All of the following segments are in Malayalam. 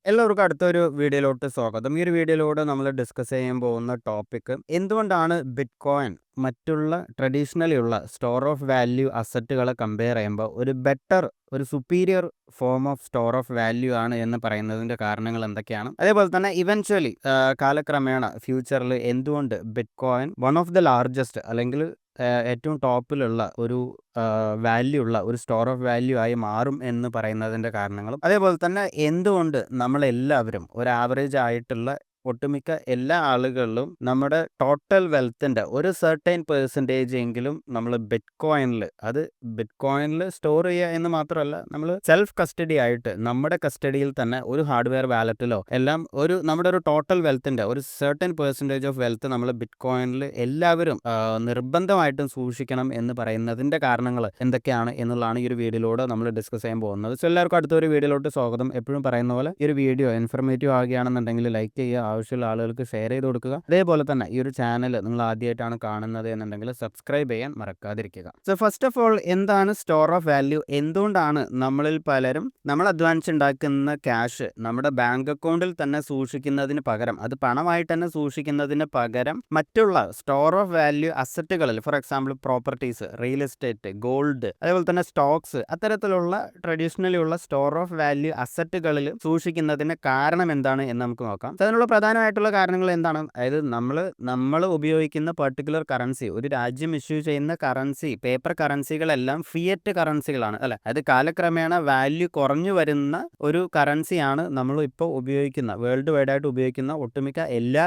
എല്ലാവർക്കും അടുത്തൊരു വീഡിയോയിലോട്ട് സ്വാഗതം. ഈ ഒരു വീഡിയോയിലൂടെ നമ്മൾ ഡിസ്കസ് ചെയ്യാൻ പോകുന്ന ടോപ്പിക് എന്തുകൊണ്ടാണ് ബിറ്റ്കോയിൻ മറ്റുള്ള ട്രഡീഷണലി ഉള്ള സ്റ്റോർ ഓഫ് വാല്യൂ അസറ്റുകളെ കമ്പയർ ചെയ്യുമ്പോൾ ഒരു superior form of store of value ആണ് എന്ന് പറയുന്നതിൻ്റെ കാരണങ്ങൾ എന്തൊക്കെയാണ്, അതേപോലെ തന്നെ ഇവൻച്വലി കാലക്രമേണ ഫ്യൂച്ചറിൽ എന്തുകൊണ്ട് bitcoin one of the largest അല്ലെങ്കിൽ ഏറ്റവും ടോപ്പിലുള്ള ഒരു വാല്യൂ ഉള്ള ഒരു സ്റ്റോർ ഓഫ് വാല്യൂ ആയി മാറും എന്ന് പറയുന്നതിൻ്റെ കാരണങ്ങളും, അതേപോലെ തന്നെ എന്തുകൊണ്ട് നമ്മളെല്ലാവരും ഒരു ആവറേജ് ആയിട്ടുള്ള ഒട്ടുമിക്ക എല്ലാ ആളുകളിലും നമ്മുടെ ടോട്ടൽ വെൽത്തിൻ്റെ ഒരു സർട്ടൈൻ പെർസെൻറ്റേജ് എങ്കിലും നമ്മൾ ബിറ്റ്കോയിനിൽ സ്റ്റോർ ചെയ്യുക എന്ന് മാത്രമല്ല, നമ്മൾ സെൽഫ് കസ്റ്റഡി ആയിട്ട് നമ്മുടെ കസ്റ്റഡിയിൽ തന്നെ ഒരു ഹാർഡ്വെയർ വാലറ്റിലോ എല്ലാം നമ്മുടെ ഒരു ടോട്ടൽ വെൽത്തിൻ്റെ ഒരു സർട്ടൈൻ പെർസെൻറ്റേജ് ഓഫ് വെൽത്ത് നമ്മൾ ബിറ്റ്കോയിനിൽ എല്ലാവരും നിർബന്ധമായിട്ടും സൂക്ഷിക്കണം എന്ന് പറയുന്നതിൻ്റെ കാരണങ്ങൾ എന്തൊക്കെയാണ് എന്നുള്ളതാണ് ഈ ഒരു വീഡിയോയിലൂടെ നമ്മൾ ഡിസ്കസ് ചെയ്യാൻ പോകുന്നത്. സോ എല്ലാവർക്കും അടുത്തൊരു വീഡിയോയിലോട്ട് സ്വാഗതം. എപ്പോഴും പറയുന്ന പോലെ ഈ ഒരു വീഡിയോ ഇൻഫർമേറ്റീവ് ആകുകയാണെന്നുണ്ടെങ്കിൽ ലൈക്ക് ചെയ്യുക, ആവശ്യമുള്ള ആളുകൾക്ക് ഷെയർ ചെയ്ത് കൊടുക്കുക. അതേപോലെ തന്നെ ഈ ഒരു ചാനൽ നിങ്ങൾ ആദ്യമായിട്ടാണ് കാണുന്നത് എന്നുണ്ടെങ്കിൽ സബ്സ്ക്രൈബ് ചെയ്യാൻ മറക്കാതിരിക്കുക. സോ ഫസ്റ്റ് ഓഫ് ഓൾ, എന്താണ് സ്റ്റോർ ഓഫ് വാല്യൂ? എന്തുകൊണ്ടാണ് നമ്മളിൽ പലരും നമ്മൾ അധ്വാനിച്ചുണ്ടാക്കുന്ന ക്യാഷ് നമ്മുടെ ബാങ്ക് അക്കൗണ്ടിൽ തന്നെ സൂക്ഷിക്കുന്നതിന് പകരം, അത് പണമായിട്ട് തന്നെ സൂക്ഷിക്കുന്നതിന് പകരം മറ്റുള്ള സ്റ്റോർ ഓഫ് വാല്യൂ അസറ്റുകളിൽ, for example properties, real estate, gold, അതേപോലെ തന്നെ സ്റ്റോക്സ്, അത്തരത്തിലുള്ള ട്രഡീഷണലി ഉള്ള സ്റ്റോർ ഓഫ് വാല്യൂ അസറ്റുകളിൽ സൂക്ഷിക്കുന്നതിന് കാരണം എന്താണ് എന്ന് നമുക്ക് നോക്കാം. അതിനുള്ള പ്രധാനമായിട്ടുള്ള കാരണങ്ങൾ എന്താണ്? അതായത് നമ്മൾ ഉപയോഗിക്കുന്ന പെർട്ടിക്കുലർ കറൻസി, ഒരു രാജ്യം ഇഷ്യൂ ചെയ്യുന്ന കറൻസി, പേപ്പർ കറൻസികളെല്ലാം ഫിയറ്റ് കറൻസികളാണ് അല്ലെ. അത് കാലക്രമേണ വാല്യൂ കുറഞ്ഞു വരുന്ന ഒരു കറൻസിയാണ് നമ്മൾ ഇപ്പോൾ ഉപയോഗിക്കുന്ന, വേൾഡ് വൈഡ് ആയിട്ട് ഉപയോഗിക്കുന്ന ഒട്ടുമിക്ക എല്ലാ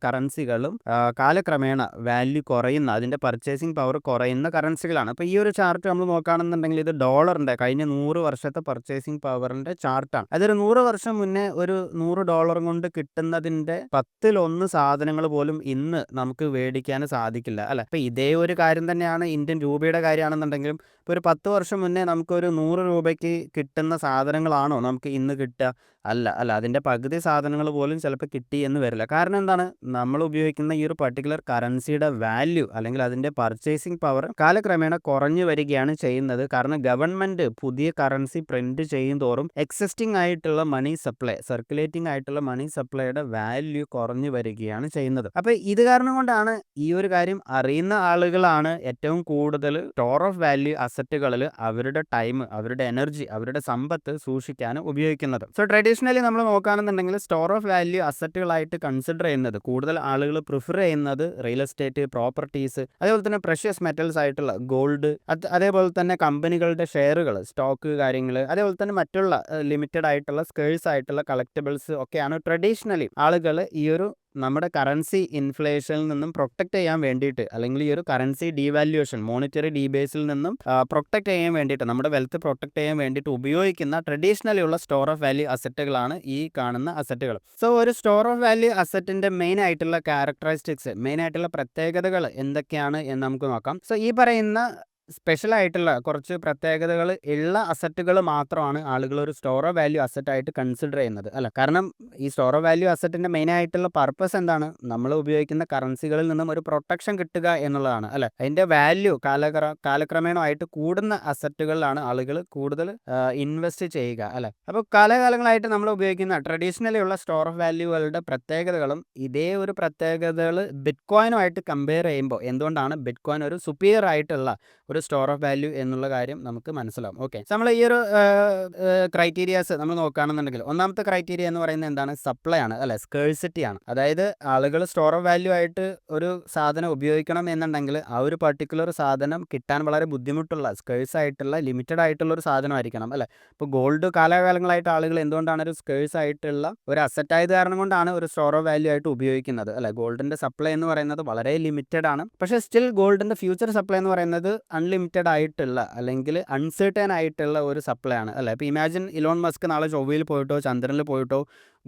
കറൻസികളും കാലക്രമേണ വാല്യൂ കുറയുന്ന, അതിൻ്റെ പർച്ചേസിംഗ് പവർ കുറയുന്ന കറൻസികളാണ്. അപ്പോൾ ഈ ഒരു ചാർട്ട് നമ്മൾ നോക്കുകയാണെന്നുണ്ടെങ്കിൽ ഇത് ഡോളറിൻ്റെ കഴിഞ്ഞ 100 വർഷത്തെ പർച്ചേസിംഗ് പവറിൻ്റെ ചാർട്ടാണ്. അതൊരു 100 വർഷം മുന്നേ ഒരു $100 കൊണ്ട് കിട്ടുന്നതിൻ്റെ 10-1 സാധനങ്ങൾ പോലും ഇന്ന് നമുക്ക് മേടിക്കാൻ സാധിക്കില്ല അല്ലെ. അപ്പോൾ ഇതേ ഒരു കാര്യം തന്നെയാണ് ഇന്ത്യൻ രൂപയുടെ കാര്യമാണെന്നുണ്ടെങ്കിലും. ഇപ്പോൾ ഒരു 10 വർഷം മുന്നേ നമുക്കൊരു 100 രൂപയ്ക്ക് കിട്ടുന്ന സാധനങ്ങളാണോ നമുക്ക് ഇന്ന് കിട്ടുക? അല്ല. അതിൻ്റെ പകുതി സാധനങ്ങൾ പോലും ചിലപ്പോൾ കിട്ടി എന്ന് വരില്ല. കാരണം എന്താണ്? നമ്മൾ ഉപയോഗിക്കുന്ന ഈ ഒരു പർട്ടിക്കുലർ കറൻസിയുടെ വാല്യൂ അല്ലെങ്കിൽ അതിൻ്റെ പർച്ചേസിംഗ് പവർ കാലക്രമേണ കുറഞ്ഞു വരികയാണ് ചെയ്യുന്നത്. കാരണം ഗവൺമെൻറ് പുതിയ കറൻസി പ്രിന്റ് ചെയ്യും തോറും എക്സിസ്റ്റിംഗ് ആയിട്ടുള്ള മണി സപ്ലൈ, സർക്കുലേറ്റിംഗ് ആയിട്ടുള്ള മണി സപ്ലൈയുടെ വാല്യൂ കുറഞ്ഞു വരികയാണ് ചെയ്യുന്നത്. അപ്പോൾ ഇത് കാരണം കൊണ്ടാണ് ഈ ഒരു കാര്യം അറിയുന്ന ആളുകളാണ് ഏറ്റവും കൂടുതൽ സ്റ്റോർ ഓഫ് വാല്യൂ അസറ്റുകളിൽ അവരുടെ ടൈം, അവരുടെ എനർജി, അവരുടെ സമ്പത്ത് സൂക്ഷിക്കാൻ ഉപയോഗിക്കുന്നത്. സോ ട്രഡീഷണലി നമ്മൾ നോക്കുകയാണെന്നുണ്ടെങ്കിൽ സ്റ്റോർ ഓഫ് വാല്യൂ അസറ്റുകളായിട്ട് കൺസിഡർ ചെയ്യുന്നത്, കൂടുതൽ ആളുകൾ പ്രിഫർ ചെയ്യുന്നത് റിയൽ എസ്റ്റേറ്റ്, പ്രോപ്പർട്ടീസ്, അതേപോലെ തന്നെ പ്രഷ്യസ് മെറ്റൽസ് ആയിട്ടുള്ള ഗോൾഡ്, അതേപോലെ തന്നെ കമ്പനികളുടെ ഷെയറുകൾ, സ്റ്റോക്ക് കാര്യങ്ങൾ, അതേപോലെ തന്നെ മറ്റുള്ള ലിമിറ്റഡ് ആയിട്ടുള്ള സ്കേഴ്സ് ആയിട്ടുള്ള കളക്റ്റബിൾസ് ഒക്കെയാണ് ട്രഡീഷണലി ആളുകൾ ഈ ഒരു നമ്മുടെ കറൻസി ഇൻഫ്ലേഷനിൽ നിന്നും പ്രൊട്ടക്ട് ചെയ്യാൻ വേണ്ടിയിട്ട്, അല്ലെങ്കിൽ ഈ ഒരു കറൻസി ഡീവാല്യൂഷൻ, മോണിറ്ററി ഡീബേസിൽ നിന്നും പ്രൊട്ടക്ട് ചെയ്യാൻ വേണ്ടിയിട്ട്, നമ്മുടെ വെൽത്ത് പ്രൊട്ടക്ട് ചെയ്യാൻ വേണ്ടിയിട്ട് ഉപയോഗിക്കുന്ന ട്രഡീഷണലി ഉള്ള സ്റ്റോർ ഓഫ് വാല്യൂ അസറ്റുകളാണ് ഈ കാണുന്ന അസറ്റുകൾ. സോ ഒരു സ്റ്റോർ ഓഫ് വാല്യൂ അസറ്റിൻ്റെ മെയിൻ ആയിട്ടുള്ള ക്യാരക്ടറിസ്റ്റിക്സ്, മെയിൻ ആയിട്ടുള്ള പ്രത്യേകതകൾ എന്തൊക്കെയാണ് എന്ന് നമുക്ക് നോക്കാം. സോ ഈ പറയുന്ന സ്പെഷ്യൽ ആയിട്ടുള്ള കുറച്ച് പ്രത്യേകതകൾ ഉള്ള അസറ്റുകൾ മാത്രമാണ് ആളുകൾ ഒരു സ്റ്റോർ ഓഫ് വാല്യൂ അസറ്റായിട്ട് കൺസിഡർ ചെയ്യുന്നത് അല്ല. കാരണം ഈ സ്റ്റോർ ഓഫ് വാല്യൂ അസറ്റിൻ്റെ മെയിൻ ആയിട്ടുള്ള പർപ്പസ് എന്താണ്? നമ്മൾ ഉപയോഗിക്കുന്ന കറൻസികളിൽ നിന്നും ഒരു പ്രൊട്ടക്ഷൻ കിട്ടുക എന്നുള്ളതാണ് അല്ലെ. അതിൻ്റെ വാല്യൂ കാലക്രമേണമായിട്ട് കൂടുന്ന അസറ്റുകളിലാണ് ആളുകൾ കൂടുതൽ ഇൻവെസ്റ്റ് ചെയ്യുക അല്ലെ. അപ്പോൾ കാലകാലങ്ങളായിട്ട് നമ്മൾ ഉപയോഗിക്കുന്ന ട്രഡീഷണലി ഉള്ള സ്റ്റോർ ഓഫ് വാല്യൂകളുടെ പ്രത്യേകതകളും ഇതേ ഒരു പ്രത്യേകതകൾ ബിറ്റ്കോയിനുമായിട്ട് കമ്പയർ ചെയ്യുമ്പോൾ എന്തുകൊണ്ടാണ് ബിറ്റ്കോയിൻ ഒരു സുപ്പീരിയർ ആയിട്ടുള്ള ഒരു സ്റ്റോർ ഓഫ് വാല്യൂ എന്നുള്ള കാര്യം നമുക്ക് മനസ്സിലാവും. ഓക്കെ, നമ്മൾ ഈ ഒരു ക്രൈറ്റീരിയാസ് നമ്മൾ നോക്കുകയാണെന്നുണ്ടെങ്കിൽ, ഒന്നാമത്തെ ക്രൈറ്റീരിയ എന്ന് പറയുന്നത് എന്താണ്? സപ്ലൈ ആണ് അല്ലെ, സ്കേഴ്സിറ്റി ആണ്. അതായത് ആളുകൾ സ്റ്റോർ ഓഫ് വാല്യൂ ആയിട്ട് ഒരു സാധനം ഉപയോഗിക്കണം എന്നുണ്ടെങ്കിൽ ആ ഒരു പർട്ടിക്കുലർ സാധനം കിട്ടാൻ വളരെ ബുദ്ധിമുട്ടുള്ള, സ്കേഴ്സ് ആയിട്ടുള്ള, ലിമിറ്റഡ് ആയിട്ടുള്ള ഒരു സാധനമായിരിക്കണം അല്ലെ. ഇപ്പോൾ ഗോൾഡ് കാലാകാലങ്ങളായിട്ട് ആളുകൾ എന്തുകൊണ്ടാണ് ഒരു സ്കേഴ്സ് ആയിട്ടുള്ള ഒരു അസറ്റ് ആയത് കാരണം കൊണ്ടാണ് ഒരു സ്റ്റോർ ഓഫ് വാല്യൂ ആയിട്ട് ഉപയോഗിക്കുന്നത് അല്ലെ. ഗോൾഡിൻ്റെ സപ്ലൈ എന്ന് പറയുന്നത് വളരെ ലിമിറ്റഡ് ആണ്. പക്ഷേ സ്റ്റിൽ ഗോൾഡിൻ്റെ ഫ്യൂച്ചർ സപ്ലൈ എന്ന് പറയുന്നത് അൺലിമിറ്റഡ് ആയിട്ടുള്ള അല്ലെങ്കിൽ അൺസർട്ടൻ ആയിട്ടുള്ള ഒരു സപ്ലൈ ആണ് അല്ലേ. ഇപ്പോൾ ഇമാജിൻ ഇലോൺ മസ്ക് നാളെ ചൊവ്വയിൽ പോയിട്ടോ ചന്ദ്രനിൽ പോയിട്ടോ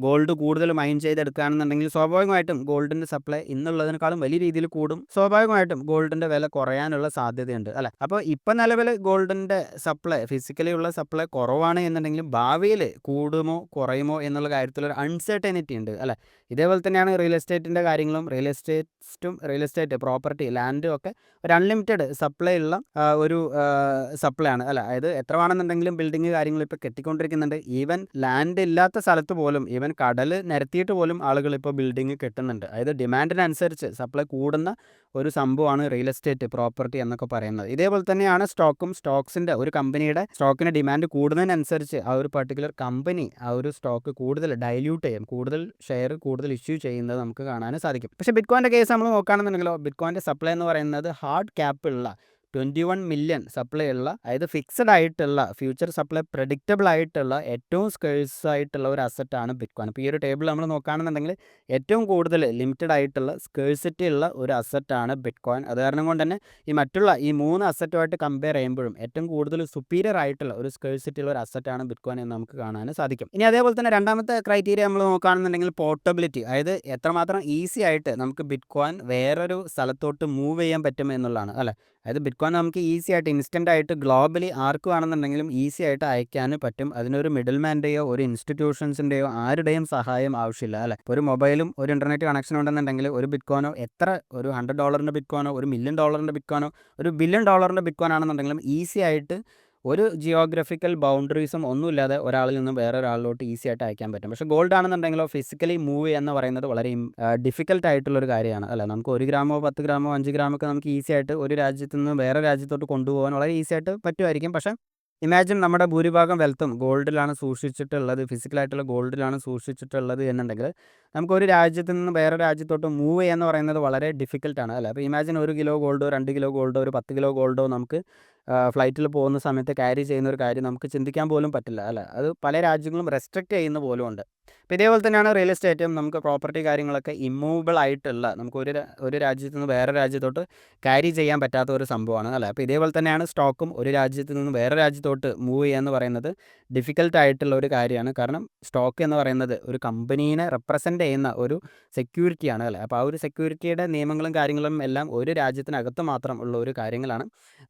ഗോൾഡ് കൂടുതൽ മൈൻ ചെയ്തെടുക്കുകയാണെന്നുണ്ടെങ്കിൽ സ്വാഭാവികമായിട്ടും ഗോൾഡിൻ്റെ സപ്ലൈ ഇന്നുള്ളതിനേക്കാളും വലിയ രീതിയിൽ കൂടും. സ്വാഭാവികമായിട്ടും ഗോൾഡിൻ്റെ വില കുറയാനുള്ള സാധ്യതയുണ്ട് അല്ലേ. അപ്പോൾ ഇപ്പം നിലവിൽ ഗോൾഡിൻ്റെ സപ്ലൈ ഫിസിക്കലി ഉള്ള സപ്ലൈ കുറവാണ് എന്നുണ്ടെങ്കിലും ഭാവിയിൽ കൂടുമോ കുറയുമോ എന്നുള്ള കാര്യത്തിലൊരു അൺസർട്ടനിറ്റി ഉണ്ട് അല്ലേ. ഇതേപോലെ തന്നെയാണ് റിയൽ എസ്റ്റേറ്റിൻ്റെ കാര്യങ്ങളും. റിയൽ എസ്റ്റേറ്റ് പ്രോപ്പർട്ടി ലാൻഡും ഒക്കെ ഒരു അൺലിമിറ്റഡ് സപ്ലൈ ഉള്ള ഒരു സപ്ലൈ ആണ് അല്ല. അതായത് എത്ര വേണമെന്നുണ്ടെങ്കിലും ബിൽഡിങ് കാര്യങ്ങൾ ഇപ്പോൾ കെട്ടിക്കൊണ്ടിരിക്കുന്നുണ്ട്. ഈവൻ ലാൻഡ് ഇല്ലാത്ത സ്ഥലത്ത് പോലും, ഈവൻ കടൽ നിരത്തിയിട്ട് പോലും ആളുകൾ ഇപ്പോൾ ബിൽഡിങ് കെട്ടുന്നുണ്ട്. അതായത് ഡിമാൻഡിനനുസരിച്ച് സപ്ലൈ കൂടുന്ന ഒരു സംഭവമാണ് റിയൽ എസ്റ്റേറ്റ് പ്രോപ്പർട്ടി എന്നൊക്കെ പറയുന്നത്. ഇതേപോലെ തന്നെയാണ് സ്റ്റോക്സിൻ്റെ ഒരു കമ്പനിയുടെ സ്റ്റോക്കിന് ഡിമാൻഡ് കൂടുന്നതിനനുസരിച്ച് ആ ഒരു പർട്ടിക്കുലർ കമ്പനി ആ ഒരു സ്റ്റോക്ക് കൂടുതൽ ഡൈല്യൂട്ട് ചെയ്യും, കൂടുതൽ ഷെയർ കൂടുതൽ ഇഷ്യൂ ചെയ്യുന്നത് നമുക്ക് കാണാൻ സാധിക്കും. പക്ഷേ ബിറ്റ്കോയിൻ്റെ കേസ് നമ്മൾ നോക്കുകയാണെന്നുണ്ടെങ്കിലോ, ബിറ്റ്കോയിൻ്റെ സപ്ലൈ എന്ന് പറയുന്നത് ഹാർഡ് ക്യാപ്പ് ഉള്ള 21 മില്യൺ സപ്ലൈ ഉള്ള, അതായത് ഫിക്സഡ് ആയിട്ടുള്ള ഫ്യൂച്ചർ സപ്ലൈ പ്രഡിക്റ്റബിൾ ആയിട്ടുള്ള ഏറ്റവും സ്കേഴ്സ് ആയിട്ടുള്ള ഒരു അസറ്റാണ് ബിറ്റ്കോയിൻ. അപ്പോൾ ഈ ഒരു ടേബിൾ നമ്മൾ നോക്കുകയാണെന്നുണ്ടെങ്കിൽ ഏറ്റവും കൂടുതൽ ലിമിറ്റഡ് ആയിട്ടുള്ള സ്കേഴ്സിറ്റി ഉള്ള ഒരു അസറ്റാണ് ബിറ്റ്കോയിൻ. അത് കാരണം കൊണ്ട് തന്നെ ഈ 3 അസറ്റുമായിട്ട് കമ്പയർ ചെയ്യുമ്പോഴും ഏറ്റവും കൂടുതൽ സുപ്പീരിയർ ആയിട്ടുള്ള ഒരു സ്കേഴ്സിറ്റി ഉള്ള ഒരു അസറ്റാണ് ബിറ്റ്കോയിൻ എന്ന് നമുക്ക് കാണാൻ സാധിക്കും. ഇനി അതേപോലെ തന്നെ രണ്ടാമത്തെ ക്രൈറ്റീരിയ നമ്മൾ നോക്കുകയാണെന്നുണ്ടെങ്കിൽ പോർട്ടബിലിറ്റി, അതായത് എത്രമാത്രം ഈസി ആയിട്ട് നമുക്ക് ബിറ്റ്കോയിൻ വേറൊരു സ്ഥലത്തോട്ട് മൂവ് ചെയ്യാൻ പറ്റും എന്നുള്ളതാണ് അല്ലേ. അതായത് ബിറ്റ്കോയിൻ നമുക്ക് ഈസി ആയിട്ട് ഇൻസ്റ്റൻ്റ് ആയിട്ട് ഗ്ലോബലി ആർക്ക് വേണമെന്നുണ്ടെങ്കിലും ഈസി ആയിട്ട് അയക്കാൻ പറ്റും. അതിനൊരു മിഡിൽമാൻ്റെയോ ഒരു ഇൻസ്റ്റിറ്റ്യൂഷൻസിൻ്റെയോ ആരുടെയും സഹായം ആവശ്യമില്ല അല്ലേ. ഒരു മൊബൈലും ഒരു ഇൻ്റർനെറ്റ് കണക്ഷൻ ഉണ്ടെന്നുണ്ടെങ്കിൽ ഒരു ബിറ്റ്കോയിനോ ഒരു $100 ബിറ്റ്കോയിനോ $1 മില്യൺ ബിറ്റ്കോയിനോ $1 ബില്യൺ ബിറ്റ്കോയിൻ ആണെന്നുണ്ടെങ്കിലും ഈസി ആയിട്ട് ഒരു ജിയോഗ്രഫിക്കൽ ബൗണ്ടറീസും ഒന്നുമില്ലാതെ ഒരാളിൽ നിന്നും വേറെ ഒരാളിലോട്ട് ഈസി ആയിട്ട് അയക്കാൻ പറ്റും. പക്ഷേ ഗോൾഡ് ആണെന്നുണ്ടെങ്കിലോ ഫിസിക്കലി മൂവ് എന്ന് പറയുന്നത് വളരെ ഡിഫിക്കൽട്ട് ആയിട്ടുള്ളൊരു കാര്യമാണ് അല്ലേ. നമുക്ക് 1 ഗ്രാമോ 10 ഗ്രാമോ 5 ഗ്രാമൊക്കെ നമുക്ക് ഈസി ആയിട്ട് ഒരു രാജ്യത്ത് നിന്ന് വേറെ രാജ്യത്തോട്ട് കൊണ്ടുപോകാൻ വളരെ ഈസി ആയിട്ട് പറ്റുമായിരിക്കും. പക്ഷേ ഇമാജിൻ നമ്മുടെ ഭൂരിഭാഗം വെൽത്തും ഗോൾഡിലാണ് സൂക്ഷിച്ചിട്ടുള്ളത്, ഫിസിക്കലായിട്ടുള്ള ഗോൾഡിലാണ് സൂക്ഷിച്ചിട്ടുള്ളത് എന്നുണ്ടെങ്കിൽ നമുക്ക് ഒരു രാജ്യത്ത് നിന്ന് വേറെ രാജ്യത്തോട്ട് മൂവ് ചെയ്യുക എന്ന് പറയുന്നത് വളരെ ഡിഫിക്കൽട്ടാണ് അല്ലേ. അപ്പോൾ ഇമാജിൻ 1 കിലോ ഗോൾഡോ 2 കിലോ ഗോൾഡോ ഒരു 10 കിലോ ഗോൾഡോ നമുക്ക് ഫ്ലൈറ്റിൽ പോകുന്ന സമയത്ത് ക്യാരി ചെയ്യുന്ന ഒരു കാര്യം നമുക്ക് ചിന്തിക്കാൻ പോലും പറ്റില്ല അല്ലേ. അത് പല രാജ്യങ്ങളും റെസ്ട്രിക്റ്റ് ചെയ്യുന്ന പോലും ഉണ്ട്. അപ്പോൾ ഇതേപോലെ തന്നെയാണ് റിയൽ എസ്റ്റേറ്റും. നമുക്ക് പ്രോപ്പർട്ടി കാര്യങ്ങളൊക്കെ ഇമ്മൂവബിൾ ആയിട്ടുള്ള, നമുക്ക് ഒരു രാജ്യത്ത് നിന്ന് വേറെ രാജ്യത്തോട്ട് ക്യാരി ചെയ്യാൻ പറ്റാത്ത ഒരു സംഭവമാണ് അല്ലേ. അപ്പോൾ ഇതേപോലെ തന്നെയാണ് സ്റ്റോക്കും ഒരു രാജ്യത്ത് നിന്ന് വേറെ രാജ്യത്തോട്ട് മൂവ് ചെയ്യുക എന്ന് പറയുന്നത് ഡിഫിക്കൽട്ട് ആയിട്ടുള്ള ഒരു കാര്യമാണ്. കാരണം സ്റ്റോക്ക് എന്ന് പറയുന്നത് ഒരു കമ്പനീനെ റെപ്രസെൻ്റ് ചെയ്യുന്ന ഒരു സെക്യൂരിറ്റിയാണ് അല്ലേ. അപ്പോൾ ആ ഒരു സെക്യൂരിറ്റിയുടെ നിയമങ്ങളും കാര്യങ്ങളും എല്ലാം ഒരു രാജ്യത്തിനകത്ത് മാത്രം ഉള്ള ഒരു കാര്യങ്ങളാണ്.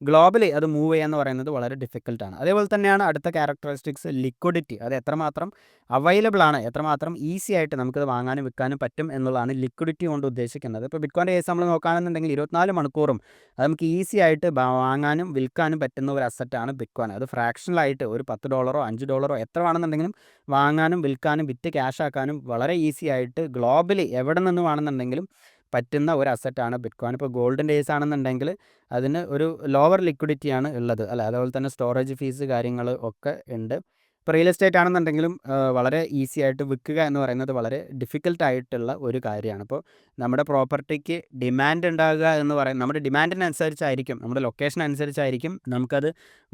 ഗ്ലോബലി അത് മൂവ് ചെയ്യുക എന്ന് പറയുന്നത് വളരെ ഡിഫിക്കൽട്ടാണ്. അതേപോലെ തന്നെയാണ് അടുത്ത ക്യാരക്ടറിസ്റ്റിക്സ് ലിക്വിഡിറ്റി. അത് എത്രമാത്രം അവൈലബിൾ ആണ്, എത്രമാത്രം ഈസി ആയിട്ട് നമുക്കത് വാങ്ങാനും വിൽക്കാനും പറ്റും എന്നുള്ളതാണ് ലിക്വിഡിറ്റി കൊണ്ട് ഉദ്ദേശിക്കുന്നത്. ഇപ്പോൾ ബിറ്റ്കോയിൻ്റെ കേസ് നമ്മൾ നോക്കുകയാണെന്നുണ്ടെങ്കിൽ 24 മണിക്കൂറും അത് നമുക്ക് ഈസി ആയിട്ട് വാങ്ങാനും വിൽക്കാനും പറ്റുന്ന ഒരു അസറ്റാണ് ബിറ്റ്കോയിൻ. അത് ഫ്രാക്ഷണലായിട്ട് ഒരു $10 $5 എത്ര വേണമെന്നുണ്ടെങ്കിലും വാങ്ങാനും വിൽക്കാനും വിറ്റ് ക്യാഷ് ആക്കാനും വളരെ ഈസി ആയിട്ട് ഗ്ലോബലി എവിടെ നിന്ന് വേണമെന്നുണ്ടെങ്കിലും പറ്റുന്ന ഒരു അസറ്റാണ് ബിറ്റ്കോയിൻ. ഇപ്പോൾ ഗോൾഡിൻ്റെ കേസ് ആണെന്നുണ്ടെങ്കിൽ അതിന് ഒരു ലോവർ ലിക്വിഡിറ്റിയാണ് ഉള്ളത് അല്ലേ. അതുപോലെ തന്നെ സ്റ്റോറേജ് ഫീസ് കാര്യങ്ങൾ ഒക്കെ ഉണ്ട്. ഇപ്പോൾ റിയൽ എസ്റ്റേറ്റ് ആണെന്നുണ്ടെങ്കിലും വളരെ ഈസി ആയിട്ട് വിൽക്കുക എന്ന് പറയുന്നത് വളരെ ഡിഫിക്കൽട്ടായിട്ടുള്ള ഒരു കാര്യമാണ്. അപ്പോൾ നമ്മുടെ പ്രോപ്പർട്ടിക്ക് ഡിമാൻഡ് ഉണ്ടാകുക എന്ന് പറയുന്നത് നമ്മുടെ ഡിമാൻഡിനനുസരിച്ചായിരിക്കും, നമ്മുടെ ലൊക്കേഷൻ അനുസരിച്ചായിരിക്കും നമുക്കത്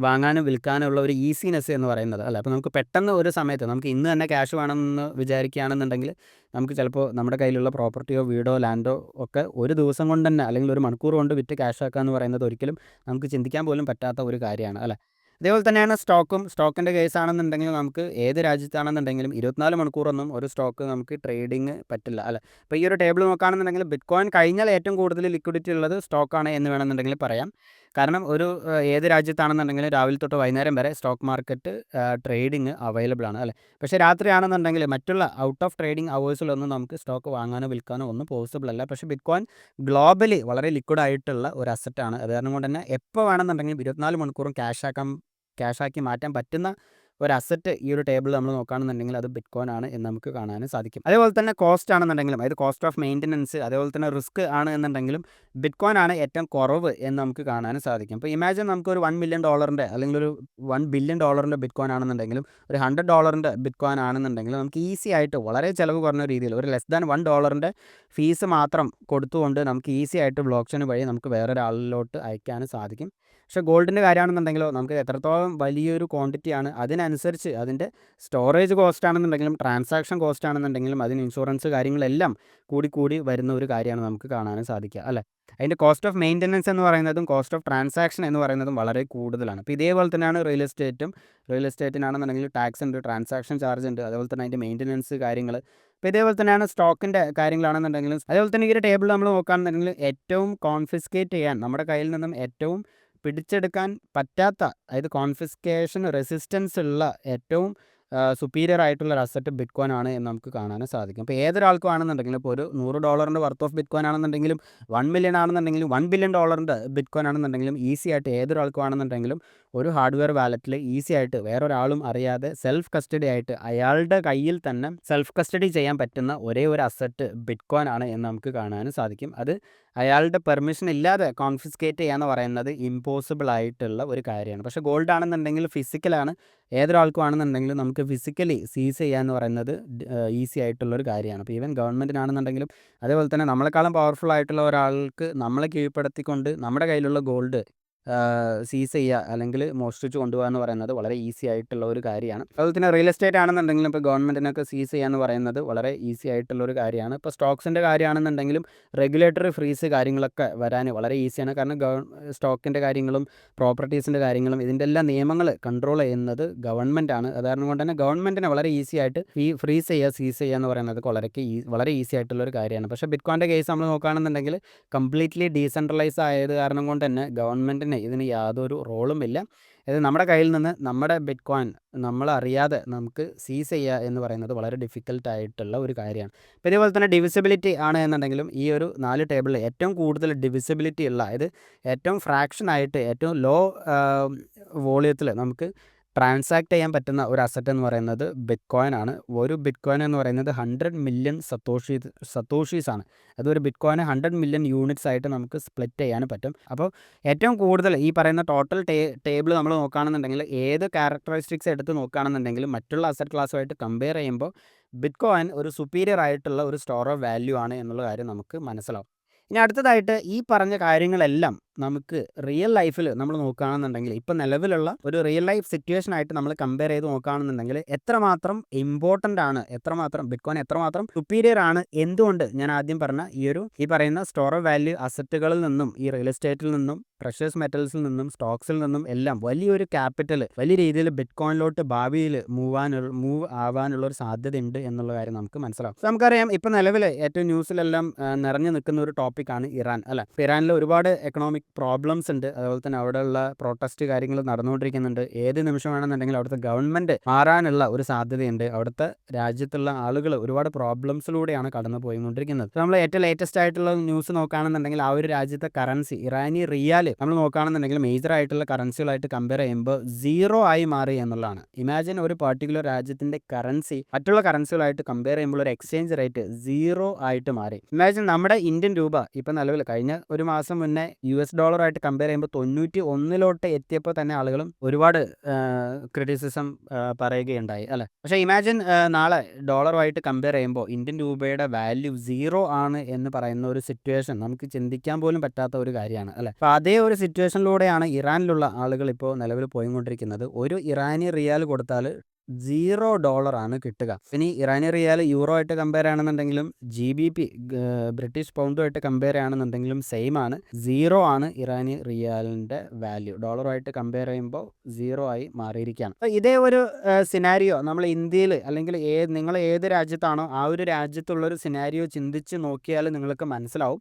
വാങ്ങാനും വിൽക്കാനും ഉള്ള ഒരു ഈസിനെസ് എന്ന് പറയുന്നത് അല്ലേ. അപ്പോൾ നമുക്ക് പെട്ടെന്ന് ഒരു സമയത്ത് നമുക്ക് ഇന്ന് തന്നെ ക്യാഷ് വേണമെന്ന് വിചാരിക്കുകയാണെന്നുണ്ടെങ്കിൽ നമുക്ക് ചിലപ്പോൾ നമ്മുടെ കയ്യിലുള്ള പ്രോപ്പർട്ടിയോ വീടോ ലാൻഡോ ഒക്കെ ഒരു ദിവസം കൊണ്ട് തന്നെ അല്ലെങ്കിൽ ഒരു മണിക്കൂർ കൊണ്ട് വിറ്റ് ക്യാഷ് ആക്കുക എന്ന് പറയുന്നത് ഒരിക്കലും നമുക്ക് ചിന്തിക്കാൻ പോലും പറ്റാത്ത ഒരു കാര്യമാണ് അല്ലേ. അതേപോലെ തന്നെയാണ് സ്റ്റോക്കിൻ്റെ കേസാണെന്നുണ്ടെങ്കിൽ നമുക്ക് ഏത് രാജ്യത്താണെന്നുണ്ടെങ്കിലും 24 മണിക്കൂറൊന്നും ഒരു സ്റ്റോക്ക് നമുക്ക് ട്രേഡിങ് പറ്റില്ല അല്ലേ. അപ്പോൾ ഈ ഒരു ടേബിൾ നോക്കുകയാണെന്നുണ്ടെങ്കിൽ ബിറ്റ്കോയിൻ കഴിഞ്ഞാൽ ഏറ്റവും കൂടുതൽ ലിക്വിഡിറ്റി ഉള്ളത് സ്റ്റോക്കാണ് എന്ന് വേണമെന്നുണ്ടെങ്കിൽ പറയാം. കാരണം ഏത് രാജ്യത്താണെന്നുണ്ടെങ്കിലും രാവിലെ തൊട്ട് വൈകുന്നേരം വരെ സ്റ്റോക്ക് മാർക്കറ്റ് ട്രേഡിങ് അവൈലബിൾ ആണ് അല്ലേ. പക്ഷേ രാത്രിയാണെന്നുണ്ടെങ്കിൽ മറ്റുള്ള ഔട്ട് ഓഫ് ട്രേഡിംഗ് അവേഴ്സിലൊന്നും നമുക്ക് സ്റ്റോക്ക് വാങ്ങാനോ വിൽക്കാനോ ഒന്നും പോസിബിൾ അല്ല. പക്ഷേ ബിറ്റ്കോയിൻ ഗ്ലോബലി വളരെ ലിക്വിഡ് ആയിട്ടുള്ള ഒരു അസറ്റാണ്. അത് കാരണം കൊണ്ട് തന്നെ എപ്പോൾ വേണമെന്നുണ്ടെങ്കിലും 24 മണിക്കൂറും ക്യാഷാക്കി മാറ്റാൻ പറ്റുന്ന ഒരു അസറ്റ് ഈ ഒരു ടേബിൾ നമ്മൾ നോക്കുകയാണെന്നുണ്ടെങ്കിൽ അത് ബിറ്റ്കോയിൻ ആണ് എന്ന് നമുക്ക് കാണാൻ സാധിക്കും. അതേപോലെ തന്നെ കോസ്റ്റ് ആണെന്നുണ്ടെങ്കിലും, അതായത് കോസ്റ്റ് ഓഫ് മെയിൻ്റനൻസ്, അതേപോലെ തന്നെ റിസ്ക് ആണ് എന്നുണ്ടെങ്കിലും ബിറ്റ്കോയിൻ ആണ് ഏറ്റവും കുറവ് എന്ന് നമുക്ക് കാണാൻ സാധിക്കും. ഇപ്പോൾ ഇമാജിൻ നമുക്കൊരു $1 മില്യൺ അല്ലെങ്കിൽ ഒരു $1 ബില്യൺ ബിറ്റ്കോയിൻ ആണെന്നുണ്ടെങ്കിലും ഒരു $100 ബിറ്റ്കോയിൻ ആണെന്നുണ്ടെങ്കിലും നമുക്ക് ഈസി ആയിട്ട് വളരെ ചിലവ് കുറഞ്ഞ രീതിയിൽ ഒരു ലെസ് ദാൻ $1 ഫീസ് മാത്രം കൊടുത്തുകൊണ്ട് നമുക്ക് ഈസി ആയിട്ട് ബ്ലോക്ക് ചെയിൻ വഴി നമുക്ക് വേറൊരാളിലോട്ട് അയക്കാൻ സാധിക്കും. പക്ഷേ ഗോൾഡിൻ്റെ കാര്യമാണെന്നുണ്ടെങ്കിലോ നമുക്ക് എത്രത്തോളം വലിയൊരു ക്വാണ്ടിറ്റിയാണ്, അതിനനുസരിച്ച് അതിൻ്റെ സ്റ്റോറേജ് കോസ്റ്റ് ആണെന്നുണ്ടെങ്കിലും ട്രാൻസാക്ഷൻ കോസ്റ്റ് ആണെന്നുണ്ടെങ്കിലും അതിന് ഇൻഷുറൻസ് കാര്യങ്ങളെല്ലാം കൂടി വരുന്ന ഒരു കാര്യമാണ് നമുക്ക് കാണാനും സാധിക്കുക അല്ലേ. അതിൻ്റെ കോസ്റ്റ് ഓഫ് മെയിൻ്റനൻസ് എന്ന് പറയുന്നതും കോസ്റ്റ് ഓഫ് ട്രാൻസാക്ഷൻ എന്ന് പറയുന്നതും വളരെ കൂടുതലാണ്. അപ്പോൾ ഇതേപോലെ തന്നെയാണ് റിയൽ എസ്റ്റേറ്റിനാണെന്നുണ്ടെങ്കിൽ ടാക്സ് ഉണ്ട്, ട്രാൻസാക്ഷൻ ചാർജ് ഉണ്ട്, അതുപോലെ തന്നെ അതിൻ്റെ മെയിൻ്റനൻസ് കാര്യങ്ങൾ. അപ്പോൾ ഇതേപോലെ തന്നെയാണ് സ്റ്റോക്കിൻ്റെ കാര്യങ്ങളാണെന്നുണ്ടെങ്കിലും. അതേപോലെ തന്നെ ഈ ഒരു ടേബിൾ നമ്മൾ നോക്കുകയാണെന്നുണ്ടെങ്കിൽ ഏറ്റവും കോൺഫിസ്കേറ്റ് ചെയ്യാൻ നമ്മുടെ കയ്യിൽ നിന്നും ഏറ്റവും പിടിച്ചെടുക്കാൻ പറ്റാത്ത, അതായത് കോൺഫിസ്കേഷൻ റെസിസ്റ്റൻസ് ഉള്ള ഏറ്റവും സുപ്പീരിയർ ആയിട്ടുള്ള ഒരു അസറ്റ് ബിറ്റ്കോയിൻ ആണ് എന്ന് നമുക്ക് കാണാനും സാധിക്കും. അപ്പോൾ ഏതൊരാൾക്കും ആണെന്നുണ്ടെങ്കിലും ഇപ്പോൾ ഒരു $100 വർത്ത് ഓഫ് ബിറ്റ്കോയിൻ ആണെന്നുണ്ടെങ്കിലും 1 മില്യൺ ആണെന്നുണ്ടെങ്കിലും $1 ബില്യൺ ബിറ്റ്കോയിൻ ആണെന്നുണ്ടെങ്കിലും ഈസി ആയിട്ട് ഏതൊരാൾക്കും ആണെന്നുണ്ടെങ്കിലും ഒരു ഹാർഡ്വെയർ വാലറ്റിൽ ഈസി ആയിട്ട് വേറൊരാളും അറിയാതെ സെൽഫ് കസ്റ്റഡി ആയിട്ട് അയാളുടെ കയ്യിൽ തന്നെ സെൽഫ് കസ്റ്റഡി ചെയ്യാൻ പറ്റുന്ന ഒരേ ഒരു അസറ്റ് ബിറ്റ്കോയിൻ ആണ് എന്ന് നമുക്ക് കാണാനും സാധിക്കും. അത് അയാളുടെ പെർമിഷൻ ഇല്ലാതെ കോൺഫിസ്കേറ്റ് ചെയ്യാന്ന് പറയുന്നത് ഇമ്പോസിബിൾ ആയിട്ടുള്ള ഒരു കാര്യമാണ്. പക്ഷേ ഗോൾഡ് ആണെന്നുണ്ടെങ്കിൽ ഫിസിക്കലാണ്. ഏതൊരാൾക്കും ആണെന്നുണ്ടെങ്കിലും നമുക്ക് ഫിസിക്കലി സീസ് ചെയ്യുക എന്ന് പറയുന്നത് ഈസി ആയിട്ടുള്ളൊരു കാര്യമാണ്. അപ്പോൾ ഈവൻ ഗവൺമെൻറ്റിനാണെന്നുണ്ടെങ്കിലും അതേപോലെ തന്നെ നമ്മളെക്കാളും പവർഫുൾ ആയിട്ടുള്ള ഒരാൾക്ക് നമ്മളെ കീഴ്പ്പെടുത്തിക്കൊണ്ട് നമ്മുടെ കയ്യിലുള്ള ഗോൾഡ് സീസ് ചെയ്യുക അല്ലെങ്കിൽ മോഷ്ടിച്ച് കൊണ്ടുപോകുക എന്ന് പറയുന്നത് വളരെ ഈസി ആയിട്ടുള്ള ഒരു കാര്യമാണ്. അതുപോലെ തന്നെ റിയൽ എസ്റ്റേറ്റ് ആണെന്നുണ്ടെങ്കിലും ഇപ്പോൾ ഗവൺമെൻറ്റിനൊക്കെ സീസ് ചെയ്യുക എന്ന് പറയുന്നത് വളരെ ഈസി ആയിട്ടുള്ള ഒരു കാര്യമാണ്. ഇപ്പോൾ സ്റ്റോക്സിൻ്റെ കാര്യമാണെന്നുണ്ടെങ്കിലും റെഗുലേറ്ററി ഫ്രീസ് കാര്യങ്ങളൊക്കെ വരാൻ വളരെ ഈസിയാണ്. കാരണം സ്റ്റോക്കിൻ്റെ കാര്യങ്ങളും പ്രോപ്പർട്ടീസിൻ്റെ കാര്യങ്ങളും ഇതിൻ്റെ എല്ലാ നിയമങ്ങൾ കൺട്രോൾ ചെയ്യുന്നത് ഗവൺമെൻറ്റാണ്. അത് കാരണം കൊണ്ട് തന്നെ ഗവൺമെൻറ്റിനെ വളരെ ഈസി ആയിട്ട് ഫ്രീസ് ചെയ്യുക, സീസ് ചെയ്യുക എന്ന് പറയുന്നത് വളരെ ഈസി ആയിട്ടുള്ളൊരു കാര്യമാണ്. പക്ഷേ ബിറ്റ്കോയിൻ്റെ കേസ് നമ്മൾ നോക്കുകയാണെന്നുണ്ടെങ്കിൽ കംപ്ലീറ്റ്ലി ഡീസെൻട്രലൈസ് ആയത് കാരണം കൊണ്ട് തന്നെ ഗവൺമെൻറ്റിന് ഇതിന് യാതൊരു റോളുമില്ല. ഇത് നമ്മുടെ കയ്യിൽ നിന്ന് നമ്മുടെ ബിറ്റ്കോയിൻ നമ്മളറിയാതെ നമുക്ക് സീസ് ചെയ്യുക എന്ന് പറയുന്നത് വളരെ ഡിഫിക്കൽട്ട് ആയിട്ടുള്ള ഒരു കാര്യമാണ്. അപ്പോൾ ഇതേപോലെ തന്നെ ഡിവിസിബിലിറ്റി ആണ് എന്നുണ്ടെങ്കിലും ഈ ഒരു 4 ടേബിളിൽ ഏറ്റവും കൂടുതൽ ഡിവിസിബിലിറ്റി ഉള്ള, അതായത് ഏറ്റവും ഫ്രാക്ഷനായിട്ട് ഏറ്റവും ലോ വോളിയത്തിൽ നമുക്ക് ട്രാൻസാക്ട് ചെയ്യാൻ പറ്റുന്ന ഒരു അസറ്റ് എന്ന് പറയുന്നത് ബിറ്റ്കോയിൻ ആണ്. ഒരു ബിറ്റ്കോയിൻ എന്ന് പറയുന്നത് 100 മില്യൺ സത്തോഷീസ് ആണ്. അതൊരു ബിറ്റ്കോയിന് 100 മില്യൺ യൂണിറ്റ്സ് ആയിട്ട് നമുക്ക് സ്പ്ലിറ്റ് ചെയ്യാൻ പറ്റും. അപ്പോൾ ഏറ്റവും കൂടുതൽ ഈ പറയുന്ന ടോട്ടൽ ടേബിൾ നമ്മൾ നോക്കുകയാണെന്നുണ്ടെങ്കിൽ ഏത് ക്യാരക്ടറിസ്റ്റിക്സ് എടുത്ത് നോക്കുകയാണെന്നുണ്ടെങ്കിലും മറ്റുള്ള അസറ്റ് ക്ലാസ്സുമായിട്ട് കമ്പയർ ചെയ്യുമ്പോൾ ബിറ്റ്കോയിൻ ഒരു സുപ്പീരിയർ ആയിട്ടുള്ള ഒരു സ്റ്റോർ ഓഫ് വാല്യൂ ആണ് എന്നുള്ള കാര്യം നമുക്ക് മനസ്സിലാവും. ഇനി അടുത്തതായിട്ട് ഈ പറഞ്ഞ കാര്യങ്ങളെല്ലാം നമുക്ക് റിയൽ ലൈഫിൽ നമ്മൾ നോക്കുകയാണെന്നുണ്ടെങ്കിൽ ഇപ്പം നിലവിലുള്ള ഒരു റിയൽ ലൈഫ് സിറ്റുവേഷൻ ആയിട്ട് നമ്മൾ കമ്പയർ ചെയ്ത് നോക്കുകയാണെന്നുണ്ടെങ്കിൽ എത്രമാത്രം ഇമ്പോർട്ടൻ്റ് ആണ്, ബിറ്റ്കോയിൻ എത്രമാത്രം സുപ്പീരിയർ ആണ്, എന്തുകൊണ്ട് ഞാൻ ആദ്യം പറഞ്ഞ ഈ പറയുന്ന സ്റ്റോർ ഓഫ് വാല്യൂ അസറ്റുകളിൽ നിന്നും ഈ റിയൽ എസ്റ്റേറ്റിൽ നിന്നും പ്രഷ്യസ് മെറ്റൽസിൽ നിന്നും സ്റ്റോക്സിൽ നിന്നും എല്ലാം വലിയൊരു ക്യാപിറ്റൽ വലിയ രീതിയിൽ ബിറ്റ്കോയിനിലോട്ട് ഭാവിയിൽ മൂവ് ആവാനുള്ള ഒരു സാധ്യതയുണ്ട് എന്നുള്ള കാര്യം നമുക്ക് മനസ്സിലാവും. നമുക്കറിയാം ഇപ്പം നിലവിൽ ഏറ്റവും ന്യൂസിലെല്ലാം നിറഞ്ഞു നിൽക്കുന്ന ഒരു ടോപ്പിക്കാണ് ഇറാൻ അല്ലേ. ഇറാനിൽ ഒരുപാട് എക്കണോമിക് പ്രോബ്ലംസ് ഉണ്ട്. അതുപോലെ തന്നെ അവിടെയുള്ള പ്രൊട്ടസ്റ്റ് കാര്യങ്ങൾ നടന്നുകൊണ്ടിരിക്കുന്നുണ്ട്. ഏത് നിമിഷം വേണമെന്നുണ്ടെങ്കിൽ അവിടുത്തെ ഗവൺമെൻറ് മാറാനുള്ള ഒരു സാധ്യതയുണ്ട്. അവിടുത്തെ രാജ്യത്തുള്ള ആളുകൾ ഒരുപാട് പ്രോബ്ലംസിലൂടെയാണ് കടന്നു പോയിക്കൊണ്ടിരിക്കുന്നത്. നമ്മൾ ഏറ്റവും ലേറ്റസ്റ്റ് ആയിട്ടുള്ള ന്യൂസ് നോക്കുകയാണെന്നുണ്ടെങ്കിൽ ആ ഒരു രാജ്യത്തെ കറൻസി ഇറാനി റിയാൽ നമ്മൾ നോക്കുകയാണെന്നുണ്ടെങ്കിൽ മേജർ ആയിട്ടുള്ള കറൻസികളായിട്ട് കമ്പയർ ചെയ്യുമ്പോൾ 0 ആയി മാറി എന്നുള്ളതാണ്. ഇമാജിൻ ഒരു പർട്ടിക്കുലർ രാജ്യത്തിൻ്റെ കറൻസി മറ്റുള്ള കറൻസികളായിട്ട് കമ്പയർ ചെയ്യുമ്പോൾ ഒരു എക്സ്ചേഞ്ച് റേറ്റ് 0 ആയിട്ട് മാറി. ഇമാജിൻ നമ്മുടെ ഇന്ത്യൻ രൂപ ഇപ്പം നിലവിൽ കഴിഞ്ഞ ഒരു മാസം മുന്നേ $US ആയിട്ട് കമ്പയർ ചെയ്യുമ്പോൾ 91 എത്തിയപ്പോൾ തന്നെ ആളുകളും ഒരുപാട് ക്രിറ്റിസിസം പറയുകയുണ്ടായി അല്ലേ. പക്ഷേ ഇമാജിൻ നാളെ ഡോളറുമായിട്ട് കമ്പയർ ചെയ്യുമ്പോൾ ഇന്ത്യൻ രൂപയുടെ വാല്യൂ 0 ആണ് എന്ന് പറയുന്ന ഒരു സിറ്റുവേഷൻ നമുക്ക് ചിന്തിക്കാൻ പോലും പറ്റാത്ത ഒരു കാര്യമാണ് അല്ലേ. അപ്പോൾ അതേ ഒരു സിറ്റുവേഷനിലൂടെയാണ് ഇറാനിലുള്ള ആളുകൾ ഇപ്പോൾ നിലവിൽ പോയിക്കൊണ്ടിരിക്കുന്നത്. ഒരു ഇറാനി റിയാൽ കൊടുത്താൽ $0 ആണ് കിട്ടുക. ഇനി ഇറാനി റിയാൽ യൂറോ ആയിട്ട് കമ്പയർ ആണെന്നുണ്ടെങ്കിലും GBP ബ്രിട്ടീഷ് പൗണ്ടുമായിട്ട് കമ്പയർ ആണെന്നുണ്ടെങ്കിലും സെയിം ആണ്. 0 ആണ് ഇറാനി റിയാലിൻ്റെ വാല്യൂ. ഡോളറുമായിട്ട് കമ്പയർ ചെയ്യുമ്പോൾ 0 ആയി മാറിയിരിക്കുകയാണ്. അപ്പോൾ ഇതേ ഒരു സിനാരിയോ നമ്മൾ ഇന്ത്യയിൽ അല്ലെങ്കിൽ നിങ്ങൾ ഏത് രാജ്യത്താണോ ആ ഒരു രാജ്യത്തുള്ളൊരു സിനാരിയോ ചിന്തിച്ച് നോക്കിയാൽ നിങ്ങൾക്ക് മനസ്സിലാവും.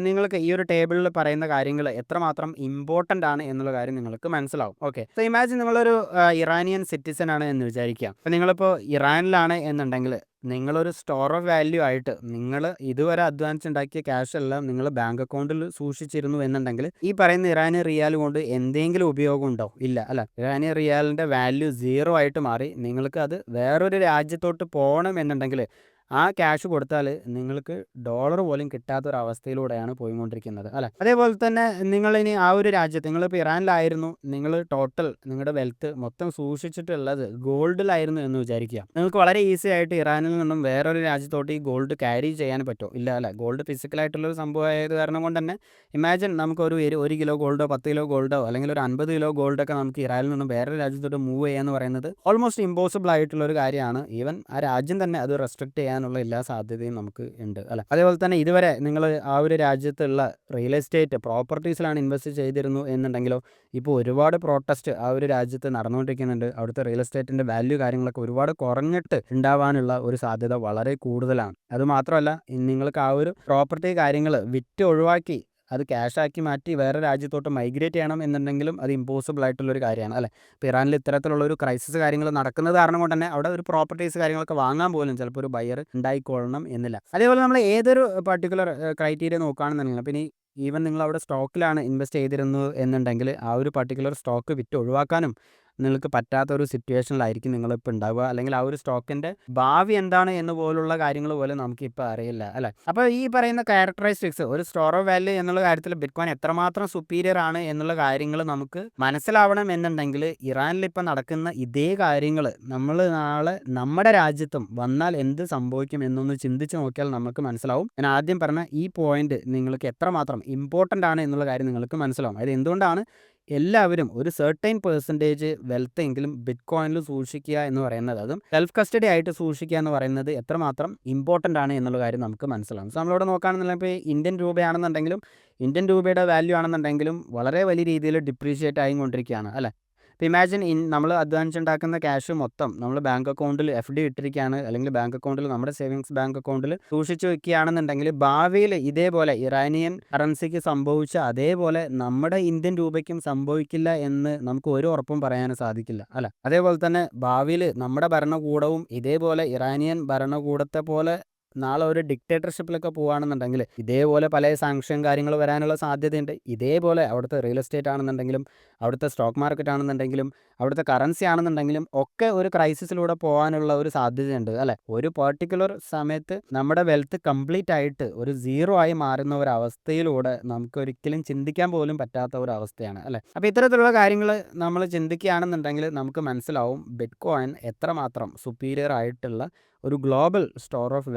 നിങ്ങൾക്ക് ഈ ഒരു ടേബിളിൽ പറയുന്ന കാര്യങ്ങൾ എത്രമാത്രം ഇമ്പോർട്ടൻ്റ് ആണ് എന്നുള്ള കാര്യം നിങ്ങൾക്ക് മനസ്സിലാവും. ഓക്കെ, സോ ഇമാജിൻ നിങ്ങളൊരു ഇറാനിയൻ സിറ്റിസൺ ആണ് എന്ന് വിചാരിക്കുക. അപ്പോൾ നിങ്ങളിപ്പോൾ ഇറാനിലാണ് എന്നുണ്ടെങ്കിൽ നിങ്ങളൊരു സ്റ്റോർ ഓഫ് വാല്യൂ ആയിട്ട് നിങ്ങൾ ഇതുവരെ അധ്വാനിച്ചുണ്ടാക്കിയ ക്യാഷ് എല്ലാം നിങ്ങൾ ബാങ്ക് അക്കൗണ്ടിൽ സൂക്ഷിച്ചിരുന്നു എന്നുണ്ടെങ്കിൽ ഈ പറയുന്ന ഇറാനി റിയാൽ കൊണ്ട് എന്തെങ്കിലും ഉപയോഗം ഉണ്ടോ? ഇല്ല അല്ല. ഇറാനി റിയാലിൻ്റെ വാല്യൂ 0 ആയിട്ട് മാറി. നിങ്ങൾക്ക് അത് വേറൊരു രാജ്യത്തോട്ട് പോകണം എന്നുണ്ടെങ്കിൽ ആ ക്യാഷ് കൊടുത്താൽ നിങ്ങൾക്ക് ഡോളർ പോലും കിട്ടാത്തൊരവസ്ഥയിലൂടെയാണ് പോയിക്കൊണ്ടിരിക്കുന്നത് അല്ലേ. അതേപോലെ തന്നെ നിങ്ങളിനി ആ ഒരു രാജ്യത്ത് നിങ്ങളിപ്പോൾ ഇറാനിലായിരുന്നു, നിങ്ങൾ ടോട്ടൽ നിങ്ങളുടെ വെൽത്ത് മൊത്തം സൂക്ഷിച്ചിട്ടുള്ളത് ഗോൾഡിലായിരുന്നു എന്ന് വിചാരിക്കുക. നിങ്ങൾക്ക് വളരെ ഈസി ആയിട്ട് ഇറാനിൽ നിന്നും വേറൊരു രാജ്യത്തോട്ട് ഈ ഗോൾഡ് ക്യാരി ചെയ്യാൻ പറ്റുമോ? ഇല്ല അല്ലേ. ഗോൾഡ് ഫിസിക്കലായിട്ടുള്ളൊരു സംഭവമായത് കാരണം കൊണ്ട് തന്നെ ഇമാജിൻ നമുക്കൊരു 1 കിലോ ഗോൾഡോ 10 കിലോ ഗോൾഡോ അല്ലെങ്കിൽ ഒരു 50 കിലോ ഗോൾഡൊക്കെ നമുക്ക് ഇറാനിൽ നിന്നും വേറൊരു രാജ്യത്തോട്ട് മൂവ് ചെയ്യുക എന്ന് പറയുന്നത് ഓൾമോസ്റ്റ് ഇമ്പോസിബിൾ ആയിട്ടുള്ളൊരു കാര്യമാണ്. ഈവൻ ആ രാജ്യം തന്നെ അത് റെസ്ട്രിക്റ്റ് ചെയ്യാനുള്ള എല്ലാ സാധ്യതയും നമുക്ക് ഉണ്ട് അല്ലേ. അതേപോലെ തന്നെ ഇതുവരെ നിങ്ങൾ ആ ഒരു രാജ്യത്തുള്ള റിയൽ എസ്റ്റേറ്റ് പ്രോപ്പർട്ടീസിലാണ് ഇൻവെസ്റ്റ് ചെയ്തിരുന്നു എന്നുണ്ടെങ്കിലോ, ഇപ്പോൾ ഒരുപാട് പ്രോട്ടസ്റ്റ് ആ ഒരു രാജ്യത്ത് നടന്നുകൊണ്ടിരിക്കുന്നുണ്ട്. അവിടുത്തെ റിയൽ എസ്റ്റേറ്റിൻ്റെ വാല്യൂ കാര്യങ്ങളൊക്കെ ഒരുപാട് കുറഞ്ഞിട്ട് ഉണ്ടാവാനുള്ള ഒരു സാധ്യത വളരെ കൂടുതലാണ്. അതുമാത്രമല്ല നിങ്ങൾക്ക് ആ ഒരു പ്രോപ്പർട്ടി കാര്യങ്ങൾ വിറ്റ് ഒഴിവാക്കി അത് ക്യാഷാക്കി മാറ്റി വേറെ രാജ്യത്തോട്ട് മൈഗ്രേറ്റ് ചെയ്യണം എന്നുണ്ടെങ്കിലും അത് ഇമ്പോസിബിൾ ആയിട്ടുള്ളൊരു കാര്യമാണ് അല്ലേ. ഇപ്പോൾ ഇറാനിൽ ഇത്തരത്തിലുള്ളൊരു ക്രൈസിസ് കാര്യങ്ങൾ നടക്കുന്നത് കാരണം കൊണ്ട് തന്നെ അവിടെ ഒരു പ്രോപ്പർട്ടീസ് കാര്യങ്ങളൊക്കെ വാങ്ങാൻ പോലും ചിലപ്പോൾ ഒരു ബയർ ഉണ്ടായിക്കൊള്ളണം എന്നില്ല. അതേപോലെ നമ്മൾ ഏതൊരു പർട്ടിക്കുലർ ക്രൈറ്റീരിയ നോക്കുകയാണെന്നുണ്ടെങ്കിൽ പിന്നെ ഈവൻ നിങ്ങൾ അവിടെ സ്റ്റോക്കിലാണ് ഇൻവെസ്റ്റ് ചെയ്തിരുന്നു എന്നുണ്ടെങ്കിൽ ആ ഒരു പർട്ടിക്കുലർ സ്റ്റോക്ക് വിറ്റ് ഒഴിവാക്കാനും നിങ്ങൾക്ക് പറ്റാത്തൊരു സിറ്റുവേഷനിലായിരിക്കും നിങ്ങളിപ്പോൾ ഉണ്ടാവുക. അല്ലെങ്കിൽ ആ ഒരു സ്റ്റോക്കിൻ്റെ ഭാവി എന്താണ് എന്ന് പോലുള്ള കാര്യങ്ങൾ പോലും നമുക്കിപ്പോൾ അറിയില്ല അല്ലേ. അപ്പോൾ ഈ പറയുന്ന ക്യാരക്ടറിസ്റ്റിക്സ് ഒരു സ്റ്റോർ ഓഫ് വാല്യൂ എന്നുള്ള കാര്യത്തിൽ ബിറ്റ്കോയിൻ എത്രമാത്രം സുപ്പീരിയർ ആണ് എന്നുള്ള കാര്യങ്ങൾ നമുക്ക് മനസ്സിലാവണം എന്നുണ്ടെങ്കിൽ ഇറാനിൽ ഇപ്പോൾ നടക്കുന്ന ഇതേ കാര്യങ്ങൾ നമ്മൾ നാളെ നമ്മുടെ രാജ്യത്തും വന്നാൽ എന്ത് സംഭവിക്കും എന്നൊന്ന് ചിന്തിച്ച് നോക്കിയാൽ നമുക്ക് മനസ്സിലാവും. ഞാൻ ആദ്യം പറഞ്ഞ ഈ പോയിന്റ് നിങ്ങൾക്ക് എത്രമാത്രം ഇമ്പോർട്ടൻ്റ് ആണ് എന്നുള്ള കാര്യം നിങ്ങൾക്ക് മനസ്സിലാവും. അത് എന്തുകൊണ്ടാണ് എല്ലാവരും ഒരു സെർട്ടൈൻ പെർസെൻറ്റേജ് വെൽത്ത് എങ്കിലും ബിറ്റ്കോയിനിൽ സൂക്ഷിക്കുക എന്ന് പറയുന്നത്, അതും സെൽഫ് കസ്റ്റഡി ആയിട്ട് സൂക്ഷിക്കുക എന്ന് പറയുന്നത് എത്രമാത്രം ഇമ്പോർട്ടൻ്റ് ആണ് എന്നുള്ള കാര്യം നമുക്ക് മനസ്സിലാവും. സോ നമ്മളിവിടെ നോക്കുകയാണെന്നുണ്ടെങ്കിൽ ഇപ്പോൾ ഇന്ത്യൻ രൂപയാണെന്നുണ്ടെങ്കിലും ഇന്ത്യൻ രൂപയുടെ വാല്യൂ ആണെന്നുണ്ടെങ്കിലും വളരെ വലിയ രീതിയിൽ ഡിപ്രീഷിയേറ്റ് ആയിക്കൊണ്ടിരിക്കുകയാണ് അല്ലേ. ഇപ്പോൾ ഇമാജിൻ നമ്മൾ അധ്വാനിച്ചുണ്ടാക്കുന്ന ക്യാഷ് മൊത്തം നമ്മൾ ബാങ്ക് അക്കൗണ്ടിൽ FD ഇട്ടിരിക്കുകയാണ്, അല്ലെങ്കിൽ ബാങ്ക് അക്കൗണ്ടിൽ നമ്മുടെ സേവിങ്സ് ബാങ്ക് അക്കൗണ്ടിൽ സൂക്ഷിച്ച് വെക്കുകയാണെന്നുണ്ടെങ്കിൽ ഭാവിയിൽ ഇതേപോലെ ഇറാനിയൻ കറൻസിക്ക് സംഭവിച്ച അതേപോലെ നമ്മുടെ ഇന്ത്യൻ രൂപയ്ക്കും സംഭവിക്കില്ല എന്ന് നമുക്ക് ഒരു ഉറപ്പും പറയാൻ സാധിക്കില്ല അല്ല. അതേപോലെ തന്നെ ഭാവിയിൽ നമ്മുടെ ഭരണകൂടവും ഇതേപോലെ ഇറാനിയൻ ഭരണകൂടത്തെ പോലെ നാളെ ഒരു ഡിക്റ്റേറ്റർഷിപ്പിലൊക്കെ പോവുകയാണെന്നുണ്ടെങ്കിൽ ഇതേപോലെ പല സാങ്ഷൻ കാര്യങ്ങൾ വരാനുള്ള സാധ്യതയുണ്ട്. ഇതേപോലെ അവിടുത്തെ റിയൽ എസ്റ്റേറ്റ് ആണെന്നുണ്ടെങ്കിലും അവിടുത്തെ സ്റ്റോക്ക് മാർക്കറ്റ് ആണെന്നുണ്ടെങ്കിലും അവിടുത്തെ കറൻസി ആണെന്നുണ്ടെങ്കിലും ഒക്കെ ഒരു ക്രൈസിസിലൂടെ പോകാനുള്ള ഒരു സാധ്യതയുണ്ട് അല്ലേ. ഒരു പർട്ടിക്കുലർ സമയത്ത് നമ്മുടെ വെൽത്ത് കംപ്ലീറ്റ് ആയിട്ട് ഒരു സീറോ ആയി മാറുന്ന ഒരു അവസ്ഥയിലൂടെ നമുക്ക് ഒരിക്കലും ചിന്തിക്കാൻ പോലും പറ്റാത്ത ഒരു അവസ്ഥയാണ് അല്ലേ. അപ്പോൾ ഇത്തരത്തിലുള്ള കാര്യങ്ങൾ നമ്മൾ ചിന്തിക്കുകയാണെന്നുണ്ടെങ്കിൽ നമുക്ക് മനസ്സിലാവും ബിറ്റ്കോയിൻ എത്രമാത്രം സുപ്പീരിയർ ആയിട്ടുള്ള ഒരു ഗ്ലോബൽ സ്റ്റോർ ഓഫ്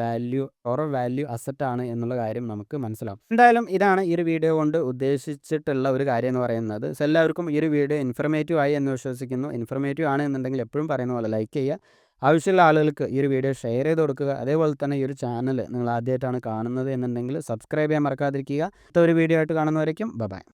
വാല്യൂ അസറ്റാണ് എന്നുള്ള കാര്യം നമുക്ക് മനസ്സിലാവും. എന്തായാലും ഇതാണ് ഈ ഒരു വീഡിയോ കൊണ്ട് ഉദ്ദേശിച്ചിട്ടുള്ള ഒരു കാര്യം എന്ന് പറയുന്നത്. സോ എല്ലാവർക്കും ഈ ഒരു വീഡിയോ ഇൻഫർമേറ്റീവ് ആയി എന്ന് വിശ്വസിക്കുന്നു. ഇൻഫർമേറ്റീവ് ആണ് എന്നുണ്ടെങ്കിൽ എപ്പോഴും പറയുന്ന പോലെ ലൈക്ക് ചെയ്യുക, ആവശ്യമുള്ള ആളുകൾക്ക് ഈ ഒരു വീഡിയോ ഷെയർ ചെയ്ത് കൊടുക്കുക. അതേപോലെ തന്നെ ഈ ഒരു ചാനൽ നിങ്ങൾ ആദ്യമായിട്ടാണ് കാണുന്നത് എന്നുണ്ടെങ്കിൽ സബ്സ്ക്രൈബ് ചെയ്യാൻ മറക്കാതിരിക്കുക. അടുത്ത ഒരു വീഡിയോ ആയിട്ട് കാണുന്നവരേക്കും ബൈ.